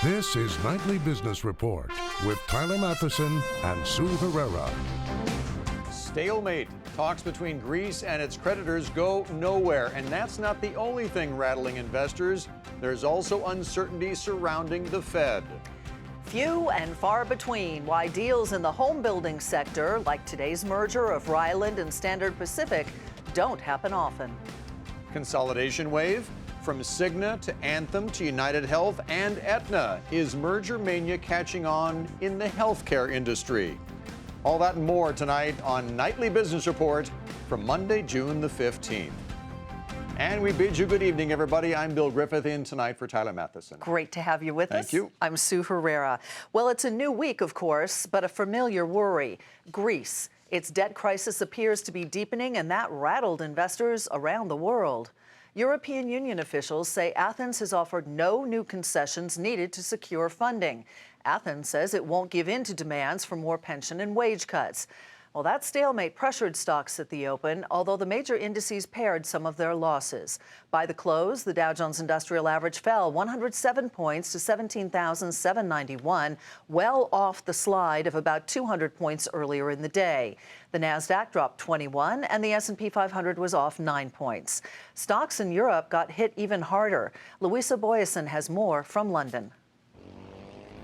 This is Nightly Business Report with Tyler Matheson and Sue Herrera. Stalemate. Talks between Greece and its creditors go nowhere. And that's not the only thing rattling investors. There's also uncertainty surrounding the Fed. Few and far between why deals in the home building sector, like today's merger of Ryland and Standard Pacific, don't happen often. Consolidation wave? From Cigna to Anthem to United Health and Aetna, is merger mania catching on in the healthcare industry? All that and more tonight on Nightly Business Report from Monday, June the 15th. And we bid you good evening, everybody. I'm Bill Griffith, in tonight for Tyler Matheson. Great to have you with us. Thank you. I'm Sue Herrera. Well, it's a new week, of course, but a familiar worry. Greece. Its debt crisis appears to be deepening, and that rattled investors around the world. European Union officials say Athens has offered no new concessions needed to secure funding. Athens says it won't give in to demands for more pension and wage cuts. Well, that stalemate pressured stocks at the open, although the major indices pared some of their losses. By the close, the Dow Jones Industrial Average fell 107 points to 17,791, well off the slide of about 200 points earlier in the day. The Nasdaq dropped 21, and the S&P 500 was off 9 points. Stocks in Europe got hit even harder. Louisa Boyesen has more from London.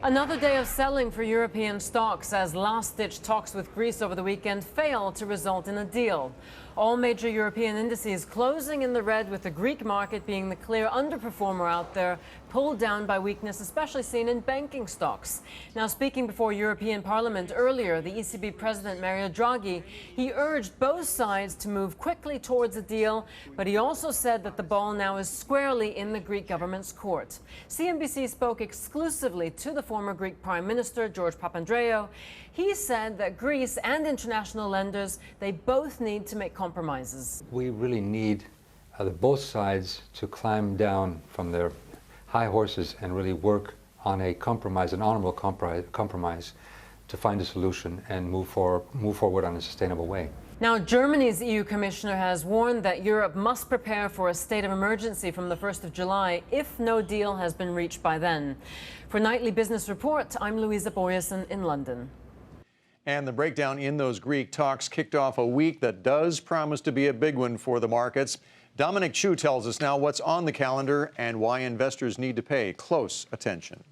Another day of selling for European stocks as last-ditch talks with Greece over the weekend failed to result in a deal. All major European indices closing in the red, with the Greek market being the clear underperformer out there, pulled down by weakness, especially seen in banking stocks. Now, speaking before European Parliament earlier, the ECB President Mario Draghi, he urged both sides to move quickly towards a deal, but he also said that the ball now is squarely in the Greek government's court. CNBC spoke exclusively to the former Greek Prime Minister, George Papandreou. He said that Greece and international lenders, they both need to make compromises. We really need both sides to climb down from their high horses and really work on a compromise, an honorable compromise, to find a solution and move forward on a sustainable way. Now, Germany's EU Commissioner has warned that Europe must prepare for a state of emergency from the 1st of July if no deal has been reached by then. For Nightly Business Report, I'm Louisa Boyesen in London. And the breakdown in those Greek talks kicked off a week that does promise to be a big one for the markets. Dominic Chu tells us now what's on the calendar and why investors need to pay close attention.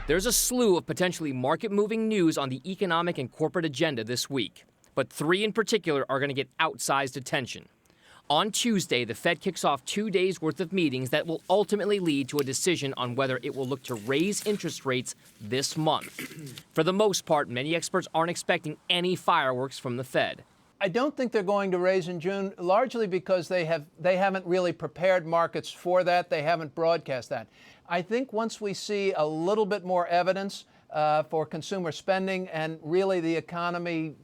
There's a slew of potentially market-moving news on the economic and corporate agenda this week, but three in particular are going to get outsized attention. On Tuesday, the Fed kicks off 2 days' worth of meetings that will ultimately lead to a decision on whether it will look to raise interest rates this month. For the most part, many experts aren't expecting any fireworks from the Fed. I don't think they're going to raise in June, largely because they haven't really prepared markets for that. They haven't broadcast that. I think once we see a little bit more evidence for consumer spending and really the economy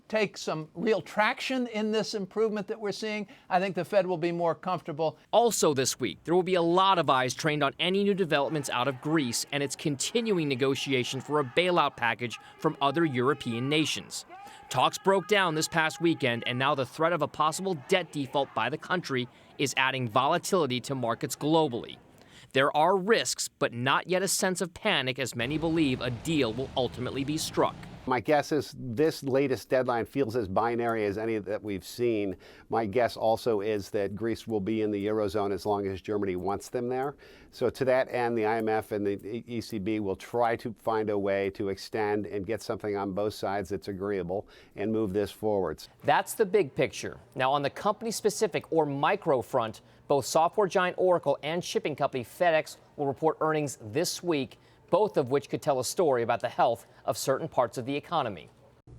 take some real traction in this improvement that we're seeing, I think the Fed will be more comfortable. Also this week, there will be a lot of eyes trained on any new developments out of Greece and its continuing negotiation for a bailout package from other European nations. Talks broke down this past weekend, and now the threat of a possible debt default by the country is adding volatility to markets globally. There are risks, but not yet a sense of panic, as many believe a deal will ultimately be struck. My guess is this latest deadline feels as binary as any that we've seen. My guess also is that Greece will be in the Eurozone as long as Germany wants them there. So to that end, the IMF and the ECB will try to find a way to extend and get something on both sides that's agreeable and move this forwards. That's the big picture. Now, on the company-specific or micro front, both software giant Oracle and shipping company FedEx will report earnings this week, both of which could tell a story about the health of certain parts of the economy.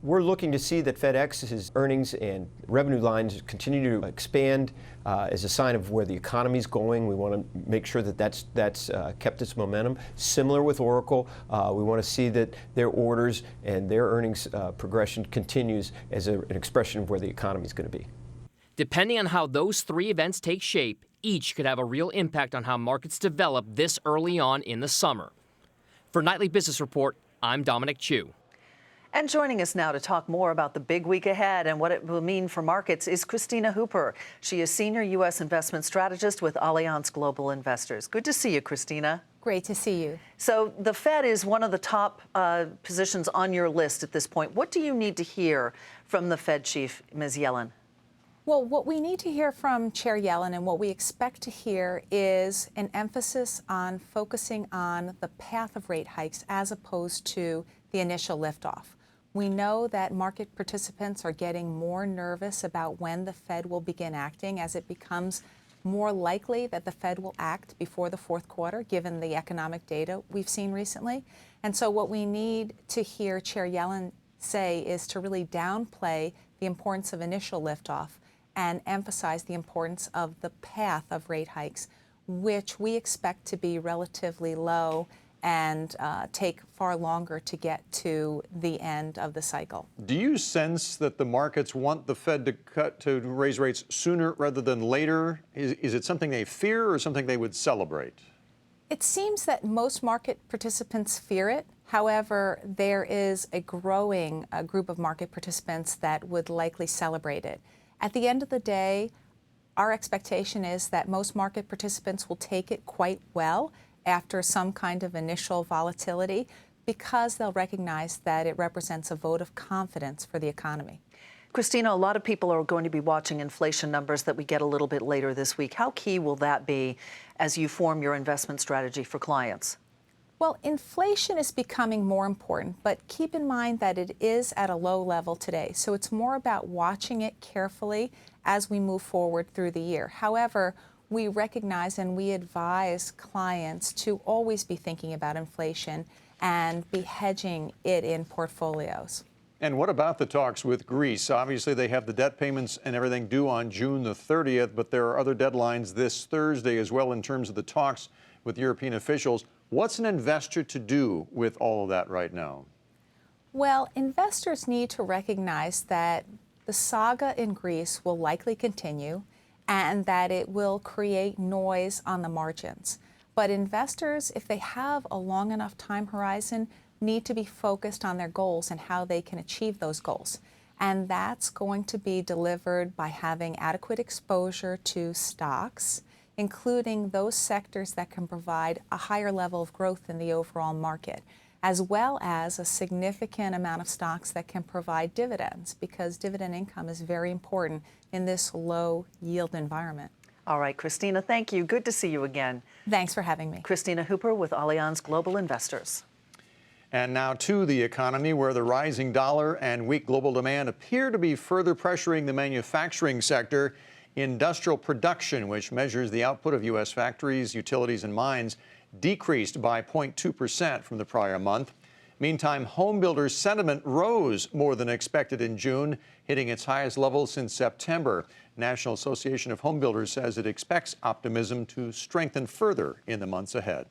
We're looking to see that FedEx's earnings and revenue lines continue to expand as a sign of where the economy is going. We want to make sure that that's kept its momentum. Similar with Oracle, we want to see that their orders and their earnings progression continues as an expression of where the economy is going to be. Depending on how those three events take shape, each could have a real impact on how markets develop this early on in the summer. For Nightly Business Report, I'm Dominic Chu. And joining us now to talk more about the big week ahead and what it will mean for markets is Christina Hooper. She is Senior U.S. Investment Strategist with Allianz Global Investors. Good to see you, Christina. Great to see you. So the Fed is one of the top positions on your list at this point. What do you need to hear from the Fed chief, Ms. Yellen? Well, what we need to hear from Chair Yellen and what we expect to hear is an emphasis on focusing on the path of rate hikes as opposed to the initial liftoff. We know that market participants are getting more nervous about when the Fed will begin acting as it becomes more likely that the Fed will act before the fourth quarter, given the economic data we've seen recently. And so what we need to hear Chair Yellen say is to really downplay the importance of initial liftoff and emphasize the importance of the path of rate hikes, which we expect to be relatively low and take far longer to get to the end of the cycle. Do you sense that the markets want the Fed to raise rates sooner rather than later? Is it something they fear or something they would celebrate? It seems that most market participants fear it. However, there is a growing group of market participants that would likely celebrate it. At the end of the day, our expectation is that most market participants will take it quite well after some kind of initial volatility because they'll recognize that it represents a vote of confidence for the economy. Christina, a lot of people are going to be watching inflation numbers that we get a little bit later this week. How key will that be as you form your investment strategy for clients? Well, inflation is becoming more important, but keep in mind that it is at a low level today. So it's more about watching it carefully as we move forward through the year. However, we recognize and we advise clients to always be thinking about inflation and be hedging it in portfolios. And what about the talks with Greece? Obviously, they have the debt payments and everything due on June the 30th, but there are other deadlines this Thursday as well in terms of the talks with European officials. What's an investor to do with all of that right now? Well, investors need to recognize that the saga in Greece will likely continue and that it will create noise on the margins. But investors, if they have a long enough time horizon, need to be focused on their goals and how they can achieve those goals. And that's going to be delivered by having adequate exposure to stocks, including those sectors that can provide a higher level of growth in the overall market, as well as a significant amount of stocks that can provide dividends, because dividend income is very important in this low yield environment. All right, Christina, thank you. Good to see you again. Thanks for having me. Christina Hooper with Allianz Global Investors. And now to the economy, where the rising dollar and weak global demand appear to be further pressuring the manufacturing sector. Industrial production, which measures the output of U.S. factories, utilities, and mines, decreased by 0.2% from the prior month. Meantime, home builders' sentiment rose more than expected in June, hitting its highest level since September. National Association of Home Builders says it expects optimism to strengthen further in the months ahead.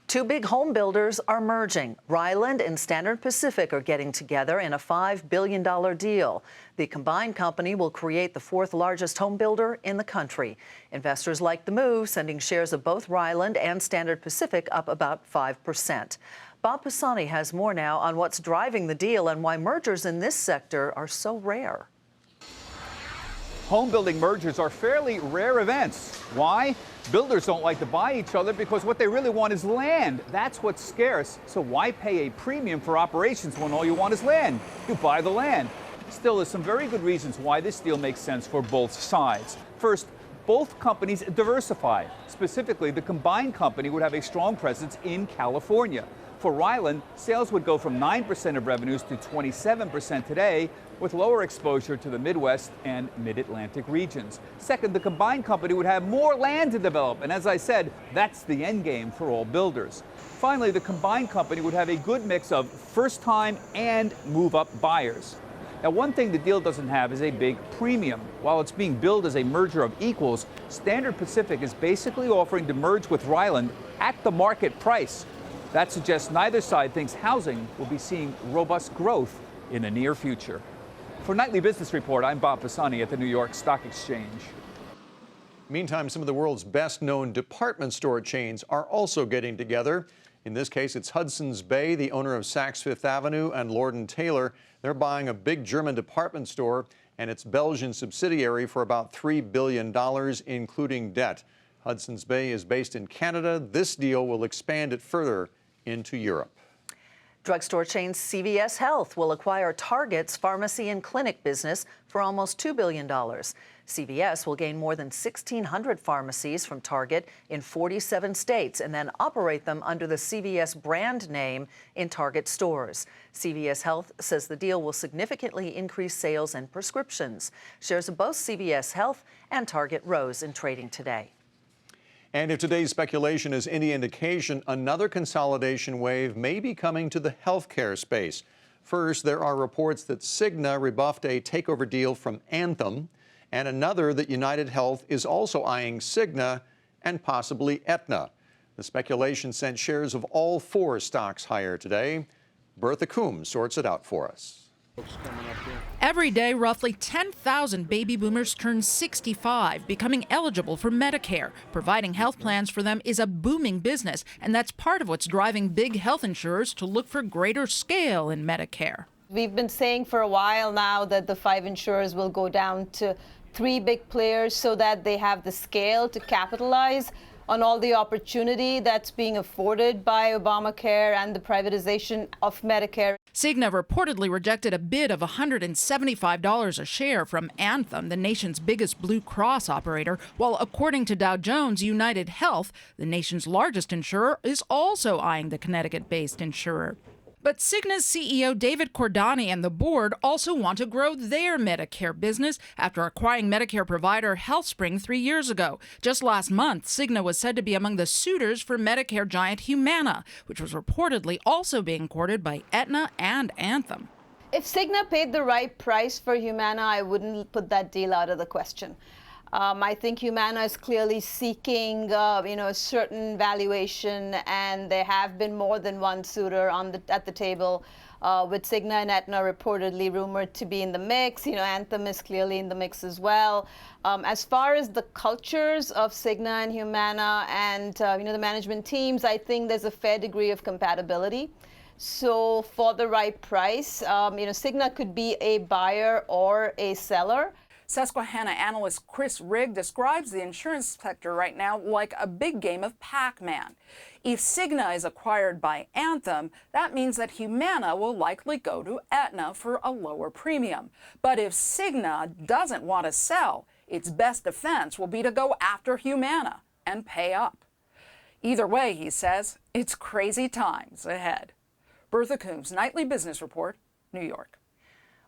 Two big home builders are merging. Ryland and Standard Pacific are getting together in a $5 billion deal. The combined company will create the fourth largest home builder in the country. Investors like the move, sending shares of both Ryland and Standard Pacific up about 5%. Bob Pisani has more now on what's driving the deal and why mergers in this sector are so rare. Home building mergers are fairly rare events. Why? Builders don't like to buy each other because what they really want is land. That's what's scarce. So why pay a premium for operations when all you want is land? You buy the land. Still, there's some very good reasons why this deal makes sense for both sides. First, both companies diversify. Specifically, the combined company would have a strong presence in California. For Ryland, sales would go from 9% of revenues to 27% today, with lower exposure to the Midwest and Mid-Atlantic regions. Second, the combined company would have more land to develop, and as I said, that's the end game for all builders. Finally, the combined company would have a good mix of first-time and move-up buyers. Now, one thing the deal doesn't have is a big premium. While it's being billed as a merger of equals, Standard Pacific is basically offering to merge with Ryland at the market price. That suggests neither side thinks housing will be seeing robust growth in the near future. For Nightly Business Report, I'm Bob Pisani at the New York Stock Exchange. Meantime, some of the world's best-known department store chains are also getting together. In this case, it's Hudsons Bay, the owner of Saks Fifth Avenue, and Lord & Taylor. They're buying a big German department store and its Belgian subsidiary for about $3 billion, including debt. Hudsons Bay is based in Canada. This deal will expand it further into Europe. Drugstore chain CVS Health will acquire Target's pharmacy and clinic business for almost $2 billion. CVS will gain more than 1,600 pharmacies from Target in 47 states and then operate them under the CVS brand name in Target stores. CVS Health says the deal will significantly increase sales and prescriptions. Shares of both CVS Health and Target rose in trading today. And if today's speculation is any indication, another consolidation wave may be coming to the healthcare space. First, there are reports that Cigna rebuffed a takeover deal from Anthem, and another that United Health is also eyeing Cigna and possibly Aetna. The speculation sent shares of all four stocks higher today. Bertha Coombs sorts it out for us. Every day, roughly 10,000 baby boomers turn 65, becoming eligible for Medicare. Providing health plans for them is a booming business, and that's part of what's driving big health insurers to look for greater scale in Medicare. We've been saying for a while now that the 5 insurers will go down to 3 big players so that they have the scale to capitalize on all the opportunity that's being afforded by Obamacare and the privatization of Medicare. Cigna reportedly rejected a bid of $175 a share from Anthem, the nation's biggest Blue Cross operator, while according to Dow Jones, United Health, the nation's largest insurer, is also eyeing the Connecticut-based insurer. But Cigna's CEO David Cordani and the board also want to grow their Medicare business after acquiring Medicare provider HealthSpring 3 years ago. Just last month, Cigna was said to be among the suitors for Medicare giant Humana, which was reportedly also being courted by Aetna and Anthem. If Cigna paid the right price for Humana, I wouldn't put that deal out of the question. I think Humana is clearly seeking, a certain valuation, and there have been more than one suitor at the table, with Cigna and Aetna reportedly rumored to be in the mix. Anthem is clearly in the mix as well. As far as the cultures of Cigna and Humana and the management teams, I think there's a fair degree of compatibility. So for the right price, Cigna could be a buyer or a seller. Susquehanna analyst Chris Rigg describes the insurance sector right now like a big game of Pac-Man. If Cigna is acquired by Anthem, that means that Humana will likely go to Aetna for a lower premium. But if Cigna doesn't want to sell, its best defense will be to go after Humana and pay up. Either way, he says, it's crazy times ahead. Bertha Coombs, Nightly Business Report, New York.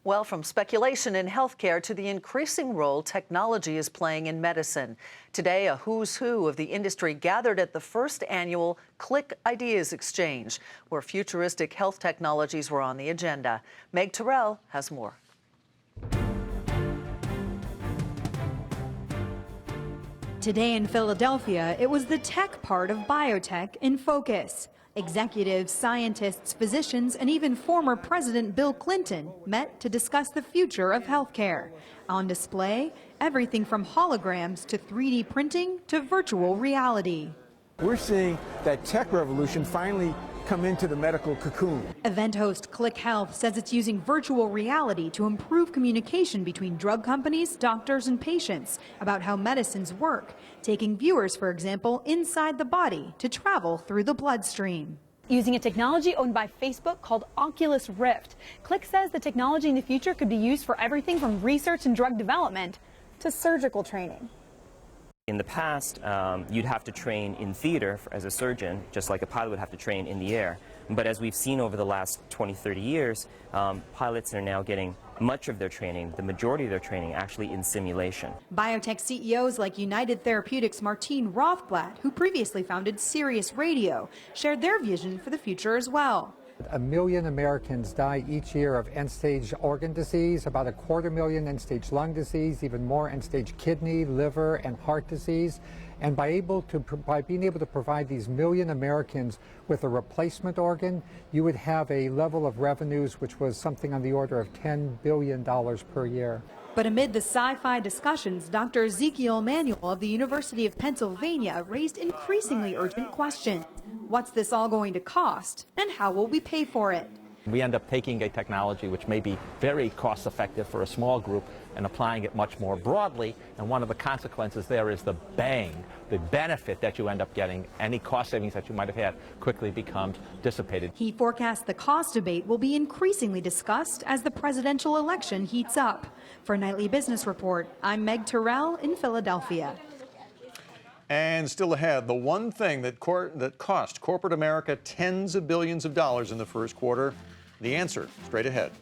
Well, from speculation in healthcare to the increasing role technology is playing in medicine. Today, a who's who of the industry gathered at the first annual Click Ideas Exchange, where futuristic health technologies were on the agenda. Meg Terrell has more. Today in Philadelphia, it was the tech part of biotech in focus. Executives, scientists, physicians, and even former President Bill Clinton met to discuss the future of healthcare. On display, everything from holograms to 3D printing to virtual reality. We're seeing that tech revolution finally come into the medical cocoon. Event host Click Health says it's using virtual reality to improve communication between drug companies, doctors, and patients about how medicines work, taking viewers, for example, inside the body to travel through the bloodstream. Using a technology owned by Facebook called Oculus Rift, Click says the technology in the future could be used for everything from research and drug development to surgical training. In the past, you'd have to train in theater as a surgeon, just like a pilot would have to train in the air. But as we've seen over the last 20, 30 years, pilots are now getting much of their training, the majority of their training, actually in simulation. Biotech CEOs like United Therapeutics' Martine Rothblatt, who previously founded Sirius Radio, shared their vision for the future as well. 1 million Americans die each year of end-stage organ disease, about 250,000 end-stage lung disease, even more end-stage kidney, liver, and heart disease. And by being able to provide these 1 million Americans with a replacement organ, you would have a level of revenues which was something on the order of $10 billion per year. But amid the sci-fi discussions, Dr. Ezekiel Emanuel of the University of Pennsylvania raised increasingly urgent questions. What's this all going to cost, and how will we pay for it? We end up taking a technology which may be very cost effective for a small group and applying it much more broadly, and one of the consequences there is the bang, the benefit that you end up getting. Any cost savings that you might have had quickly becomes dissipated. He forecasts the cost debate will be increasingly discussed as the presidential election heats up. For Nightly Business Report, I'm Meg Terrell in Philadelphia. And still ahead, the one thing that cost corporate America tens of billions of dollars in the first quarter. The answer straight ahead.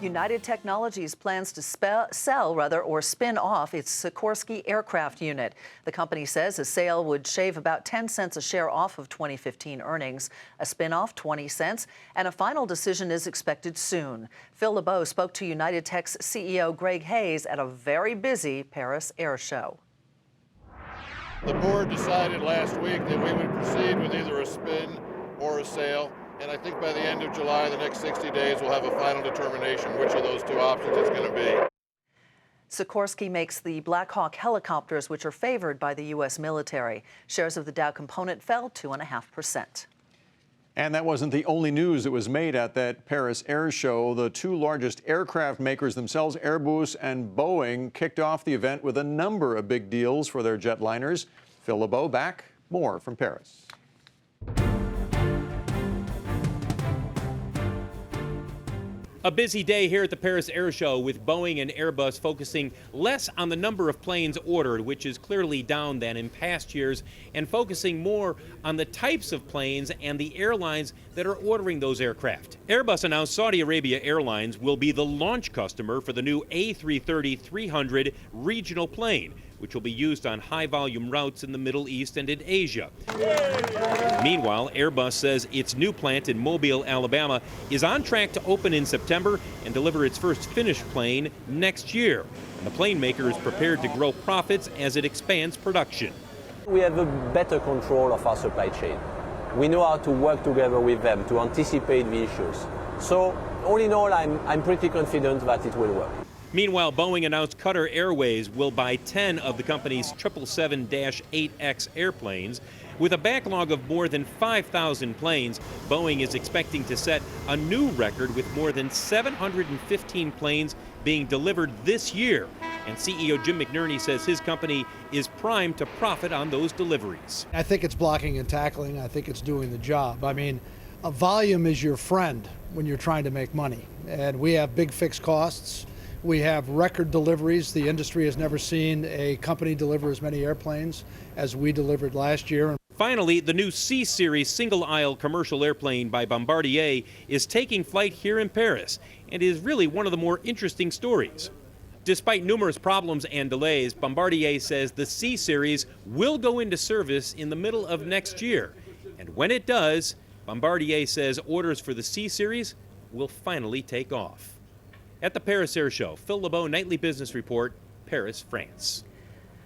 United Technologies plans to spin off its Sikorsky aircraft unit. The company says a sale would shave about 10 cents a share off of 2015 earnings, a spin-off 20 cents, and a final decision is expected soon. Phil LeBeau spoke to United Tech's CEO Greg Hayes at a very busy Paris Air Show. The board decided last week that we would proceed with either a spin or a sale. And I think by the end of July, the next 60 days, we'll have a final determination which of those two options it's going to be. Sikorsky makes the Black Hawk helicopters, which are favored by the U.S. military. Shares of the Dow component fell 2.5%. And that wasn't the only news that was made at that Paris Air Show. The two largest aircraft makers themselves, Airbus and Boeing, kicked off the event with a number of big deals for their jetliners. Phil LeBeau back. More from Paris. A busy day here at the Paris Air Show with Boeing and Airbus focusing less on the number of planes ordered, which is clearly down than in past years, and focusing more on the types of planes and the airlines that are ordering those aircraft. Airbus announced Saudi Arabia Airlines will be the launch customer for the new A330-300 regional plane, which will be used on high-volume routes in the Middle East and in Asia. Meanwhile, Airbus says its new plant in Mobile, Alabama, is on track to open in September and deliver its first finished plane next year. And the plane maker is prepared to grow profits as it expands production. We have a better control of our supply chain. We know how to work together with them to anticipate the issues. So, all in all, I'm pretty confident that it will work. Meanwhile, Boeing announced Qatar Airways will buy 10 of the company's 777-8X airplanes. With a backlog of more than 5,000 planes, Boeing is expecting to set a new record with more than 715 planes being delivered this year. And CEO Jim McNerney says his company is primed to profit on those deliveries. I think it's blocking and tackling. I think it's doing the job. I mean, a volume is your friend when you're trying to make money. And we have big fixed costs. We have record deliveries. The industry has never seen a company deliver as many airplanes as we delivered last year. Finally, the new C-Series single-aisle commercial airplane by Bombardier is taking flight here in Paris and is really one of the more interesting stories. Despite numerous problems and delays, Bombardier says the C-Series will go into service in the middle of next year. And when it does, Bombardier says orders for the C-Series will finally take off. At the Paris Air Show, Phil LeBeau, Nightly Business Report, Paris, France.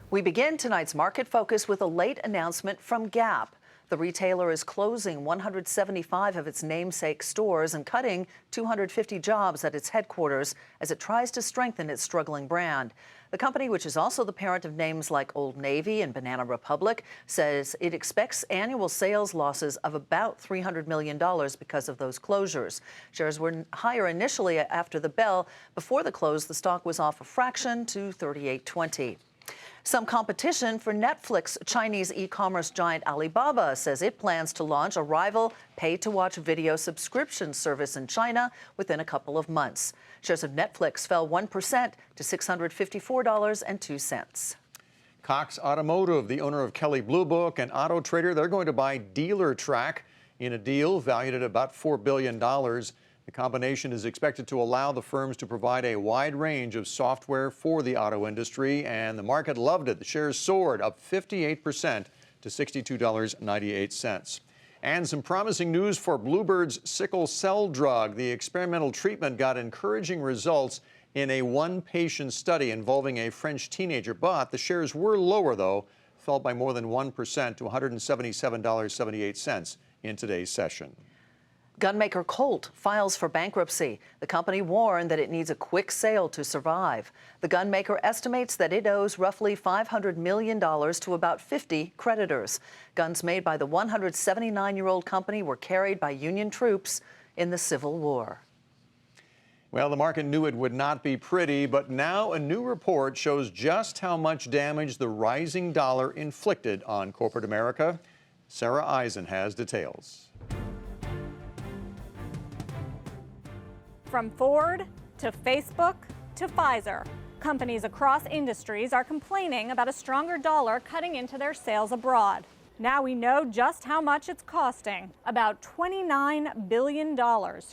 We begin tonight's market focus with a late announcement from Gap. The retailer is closing 175 of its namesake stores and cutting 250 jobs at its headquarters as it tries to strengthen its struggling brand. The company, which is also the parent of names like Old Navy and Banana Republic, says it expects annual sales losses of about $300 million because of those closures. Shares were higher initially after the bell. Before the close, the stock was off a fraction to $38.20. Some competition for Netflix. Chinese e-commerce giant Alibaba says it plans to launch a rival pay-to-watch video subscription service in China within a couple of months. Shares of Netflix fell 1% to $654.02. Cox Automotive, the owner of Kelley Blue Book and Auto Trader, they're going to buy Dealer Track in a deal valued at about $4 billion. The combination is expected to allow the firms to provide a wide range of software for the auto industry, and the market loved it. The shares soared up 58% to $62.98. And some promising news for Bluebird's sickle cell drug. The experimental treatment got encouraging results in a one-patient study involving a French teenager, but the shares were lower, though, fell by more than 1% to $177.78 in today's session. Gunmaker Colt files for bankruptcy. The company warned that it needs a quick sale to survive. The gunmaker estimates that it owes roughly $500 million to about 50 creditors. Guns made by the 179-year-old company were carried by Union troops in the Civil War. Well, the market knew it would not be pretty, but now a new report shows just how much damage the rising dollar inflicted on corporate America. Sarah Eisen has details. From Ford to Facebook to Pfizer, companies across industries are complaining about a stronger dollar cutting into their sales abroad. Now we know just how much it's costing. About $29 billion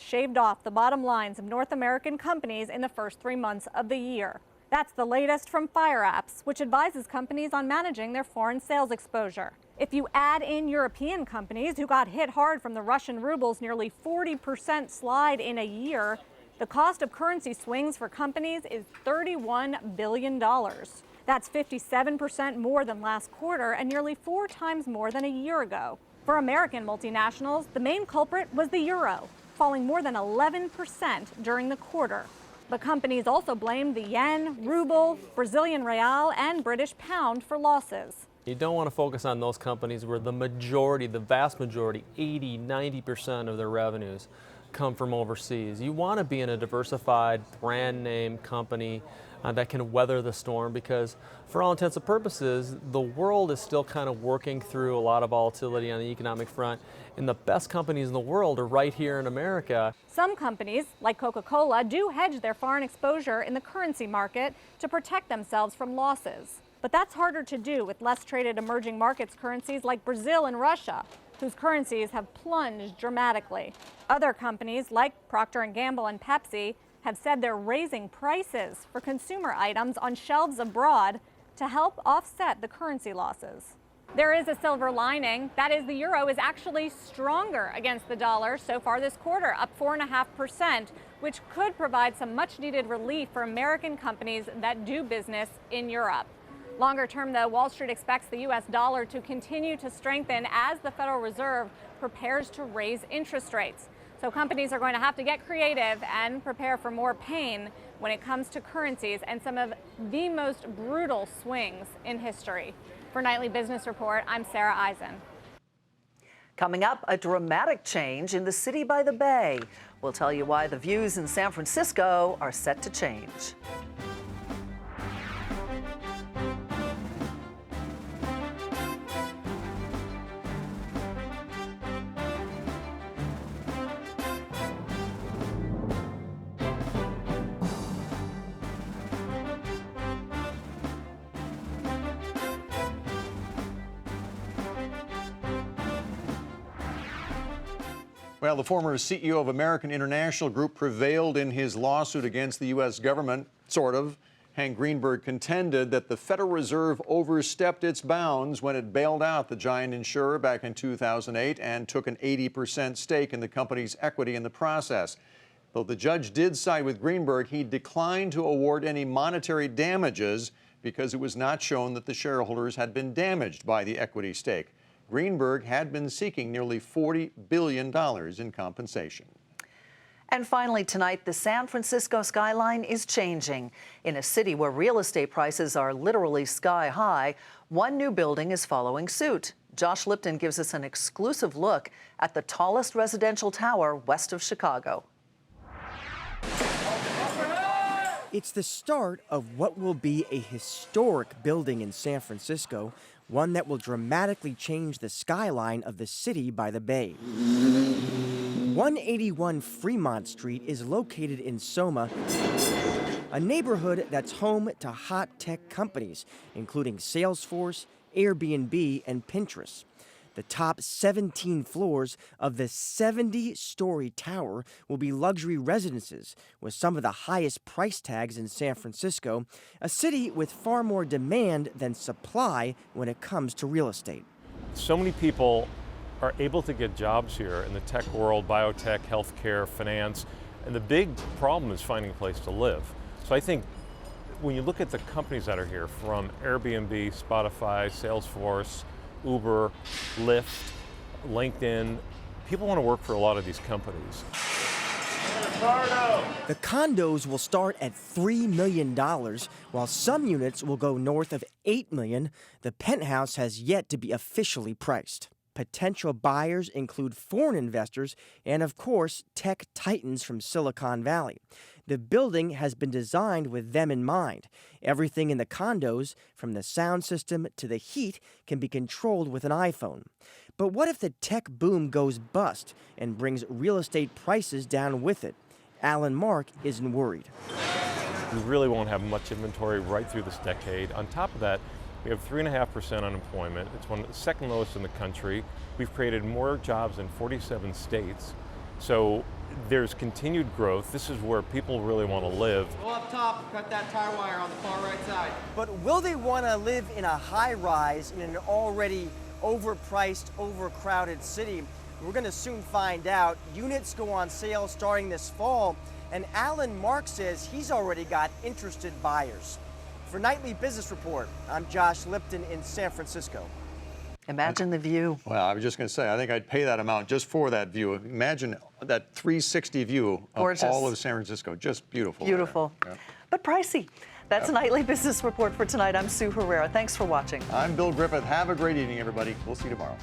shaved off the bottom lines of North American companies in the first 3 months of the year. That's the latest from Fire Apps, which advises companies on managing their foreign sales exposure. If you add in European companies who got hit hard from the Russian ruble's nearly 40% slide in a year, the cost of currency swings for companies is $31 billion. That's 57% more than last quarter and nearly 4 times more than a year ago. For American multinationals, the main culprit was the euro, falling more than 11% during the quarter. But companies also blamed the yen, ruble, Brazilian real, and British pound for losses. You don't want to focus on those companies where the majority, the vast majority, 80, 90% of their revenues come from overseas. You want to be in a diversified brand name company that can weather the storm, because for all intents and purposes, the world is still kind of working through a lot of volatility on the economic front, and the best companies in the world are right here in America. Some companies, like Coca-Cola, do hedge their foreign exposure in the currency market to protect themselves from losses. But that's harder to do with less traded emerging markets currencies like Brazil and Russia, whose currencies have plunged dramatically. Other companies like Procter & Gamble and Pepsi have said they're raising prices for consumer items on shelves abroad to help offset the currency losses. There is a silver lining. That is, the euro is actually stronger against the dollar so far this quarter, up 4.5%, which could provide some much-needed relief for American companies that do business in Europe. Longer term, though, Wall Street expects the U.S. dollar to continue to strengthen as the Federal Reserve prepares to raise interest rates. So companies are going to have to get creative and prepare for more pain when it comes to currencies and some of the most brutal swings in history. For Nightly Business Report, I'm Sarah Eisen. Coming up, a dramatic change in the city by the bay. We'll tell you why the views in San Francisco are set to change. Well, the former CEO of American International Group prevailed in his lawsuit against the U.S. government, sort of. Hank Greenberg contended that the Federal Reserve overstepped its bounds when it bailed out the giant insurer back in 2008 and took an 80% stake in the company's equity in the process. Though the judge did side with Greenberg, he declined to award any monetary damages because it was not shown that the shareholders had been damaged by the equity stake. Greenberg had been seeking nearly $40 billion in compensation. And finally tonight, the San Francisco skyline is changing. In a city where real estate prices are literally sky high, one new building is following suit. Josh Lipton gives us an exclusive look at the tallest residential tower west of Chicago. It's the start of what will be a historic building in San Francisco, one that will dramatically change the skyline of the city by the bay. 181 Fremont Street is located in Soma, a neighborhood that's home to hot tech companies, including Salesforce, Airbnb, and Pinterest. The top 17 floors of the 70-story tower will be luxury residences with some of the highest price tags in San Francisco, a city with far more demand than supply when it comes to real estate. So many people are able to get jobs here in the tech world, biotech, healthcare, finance, and the big problem is finding a place to live. So I think when you look at the companies that are here, from Airbnb, Spotify, Salesforce, Uber, Lyft, LinkedIn, people want to work for a lot of these companies. The condos will start at $3 million, while some units will go north of $8 million. The penthouse has yet to be officially priced. Potential buyers include foreign investors and, of course, tech titans from Silicon Valley. The building has been designed with them in mind. Everything in the condos, from the sound system to the heat, can be controlled with an iPhone. But what if the tech boom goes bust and brings real estate prices down with it? Alan Mark isn't worried. We really won't have much inventory right through this decade. On top of that, we have 3.5% unemployment. It's one of the second lowest in the country. We've created more jobs in 47 states. So there's continued growth. This is where people really want to live. Go up top, cut that tire wire on the far right side. But will they want to live in a high-rise in an already overpriced, overcrowded city? We're going to soon find out. Units go on sale starting this fall, and Alan Mark says he's already got interested buyers. For Nightly Business Report, I'm Josh Lipton in San Francisco. Imagine the view. Well, I was just going to say, I think I'd pay that amount just for that view. Imagine that 360 view of all of San Francisco. Just beautiful. Beautiful. Yeah. But pricey. That's a Nightly Business Report for tonight. I'm Sue Herrera. Thanks for watching. I'm Bill Griffith. Have a great evening, everybody. We'll see you tomorrow.